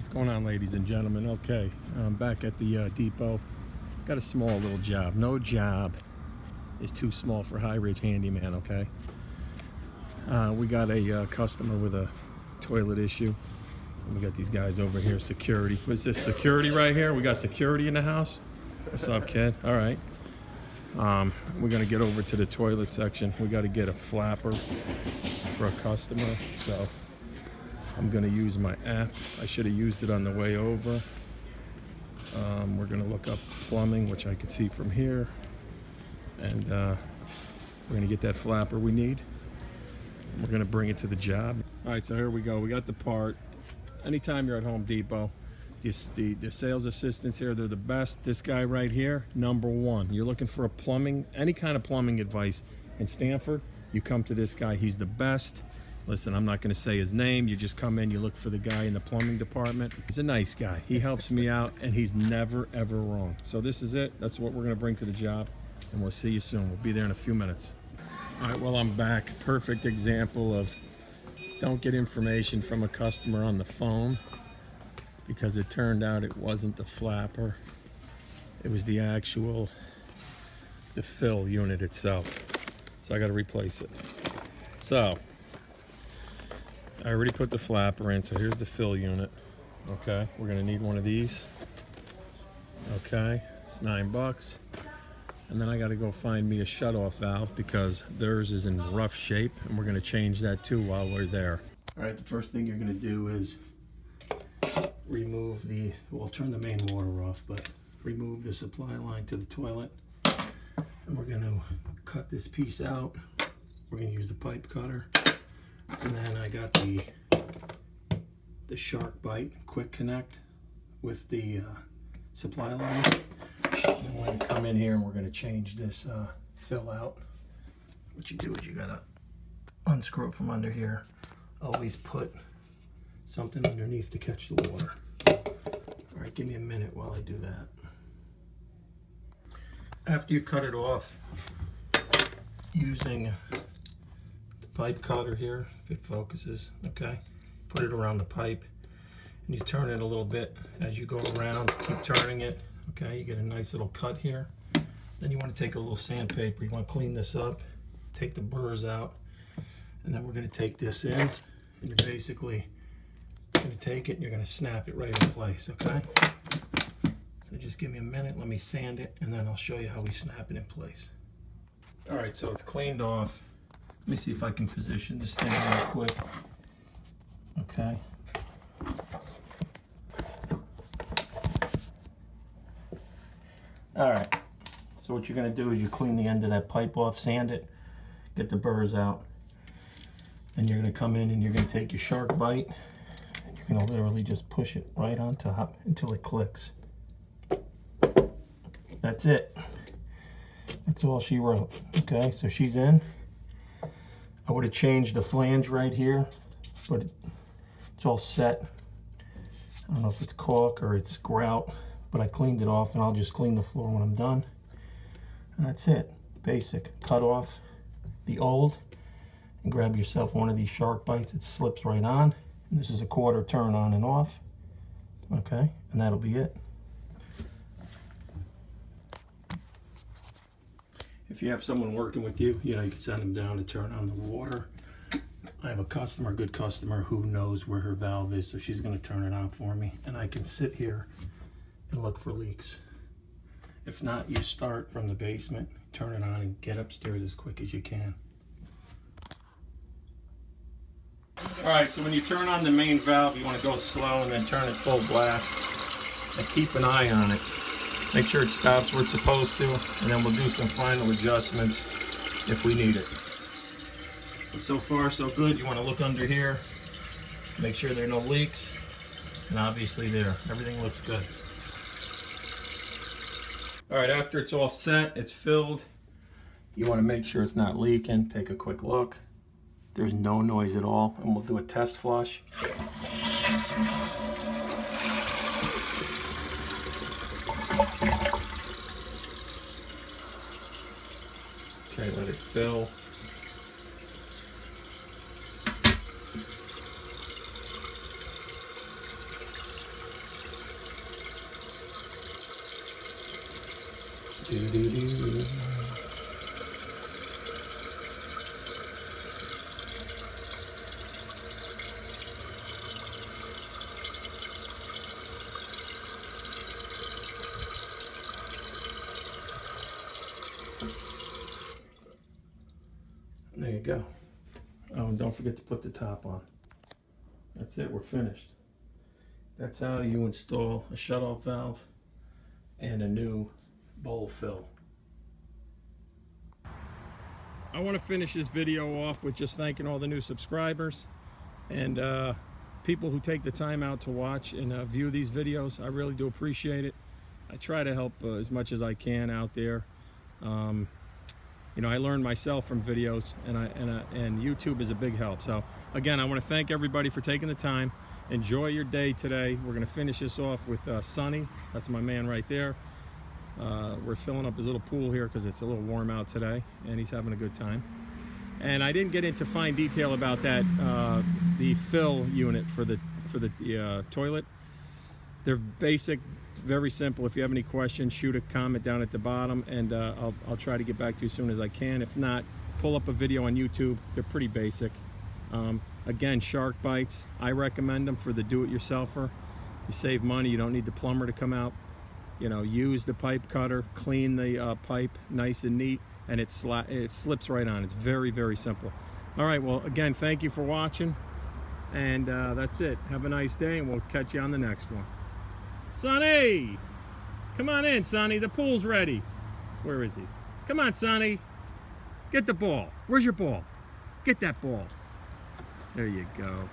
What's going on, ladies and gentlemen? Okay, I'm back at the depot. Got a small little job. No job is too small for High Ridge Handyman, okay? We got a customer with a toilet issue. And we got these guys over here, security. What's this, security right here? We got security in the house? What's up, kid? All right. We're gonna get over to the toilet section. We got to get a flapper for a customer, so I'm gonna use my app. I should have used it on the way over. We're gonna look up plumbing, which I can see from here, and we're gonna get that flapper we need. We're gonna bring it to the job. All right, so here we go. We got the part. Anytime you're at Home Depot, the sales assistants here, they're the best. This guy right here, #1. You're looking for a plumbing, any kind of plumbing advice in Stanford, you come to this guy. He's the best. Listen, I'm not going to say his name. You just come in, you look for the guy in the plumbing department. He's a nice guy. He helps me out, and he's never, ever wrong. So this is it. That's what we're going to bring to the job, and we'll see you soon. We'll be there in a few minutes. All right, well, I'm back. Perfect example of don't get information from a customer on the phone, because it turned out it wasn't the flapper. It was the fill unit itself. So I got to replace it. So I already put the flapper in, so here's the fill unit. Okay, we're gonna need one of these. Okay, it's $9. And then I gotta go find me a shutoff valve because theirs is in rough shape, and we're gonna change that too while we're there. All right, the first thing you're gonna do is remove turn the main water off, but remove the supply line to the toilet. And we're gonna cut this piece out. We're gonna use the pipe cutter. And then I got the Shark Bite quick connect with the supply line. And we're going to come in here and we're going to change this fill out. What you do is you got to unscrew it from under here. Always put something underneath to catch the water. All right, give me a minute while I do that. After you cut it off using pipe cutter here, if it focuses, okay, put it around the pipe and you turn it a little bit as you go around. Keep turning it, okay, you get a nice little cut here. Then you want to take a little sandpaper, you want to clean this up, take the burrs out, and then we're going to take this in, and you're basically going to take it and you're going to snap it right in place, okay? So just give me a minute, let me sand it, and then I'll show you how we snap it in place. All right, so it's cleaned off. Let me see if I can position this thing real quick. Okay. All right. So what you're going to do is you clean the end of that pipe off, sand it, get the burrs out, and you're going to come in and you're going to take your Shark Bite and you're going to literally just push it right on top until it clicks. That's it. That's all she wrote. Okay, so she's in. I would have changed the flange right here, but it's all set. I don't know if it's caulk or it's grout, but I cleaned it off, and I'll just clean the floor when I'm done. And that's it. Basic. Cut off the old and grab yourself one of these Shark Bites. It slips right on. And this is a quarter turn on and off. Okay, and that'll be it. If you have someone working with you, you can send them down to turn on the water. I have a customer, good customer, who knows where her valve is, so she's going to turn it on for me. And I can sit here and look for leaks. If not, you start from the basement, turn it on, and get upstairs as quick as you can. All right, so when you turn on the main valve, you want to go slow and then turn it full blast. And keep an eye on it. Make sure it stops where it's supposed to, and then we'll do some final adjustments if we need it. But so far, so good. You want to look under here, make sure there are no leaks, and obviously there. Everything looks good. All right, after it's all set, it's filled, you want to make sure it's not leaking. Take a quick look. There's no noise at all, and we'll do a test flush. Okay, let it fill. Do-do-do. There you go. Oh, and don't forget to put the top on. That's it, we're finished. That's how you install a shutoff valve and a new bowl fill. I want to finish this video off with just thanking all the new subscribers and people who take the time out to watch and view these videos. I really do appreciate it. I try to help as much as I can out there. You know, I learn myself from videos, and YouTube is a big help. So again, I want to thank everybody for taking the time. Enjoy your day today. We're going to finish this off with Sonny. That's my man right there. We're filling up his little pool here because it's a little warm out today, and he's having a good time. And I didn't get into fine detail about that, the fill unit for the toilet. They're basic, very simple. If you have any questions, shoot a comment down at the bottom, and I'll try to get back to you as soon as I can. If not, pull up a video on YouTube. They're pretty basic. Again, shark bites, I recommend them for the do-it-yourselfer. You save money. You don't need the plumber to come out. You know, use the pipe cutter, clean the pipe nice and neat, and it slips right on. It's very, very simple. All right, well, again, thank you for watching, and that's it. Have a nice day, and we'll catch you on the next one. Sonny! Come on in, Sonny. The pool's ready. Where is he? Come on, Sonny. Get the ball. Where's your ball? Get that ball. There you go.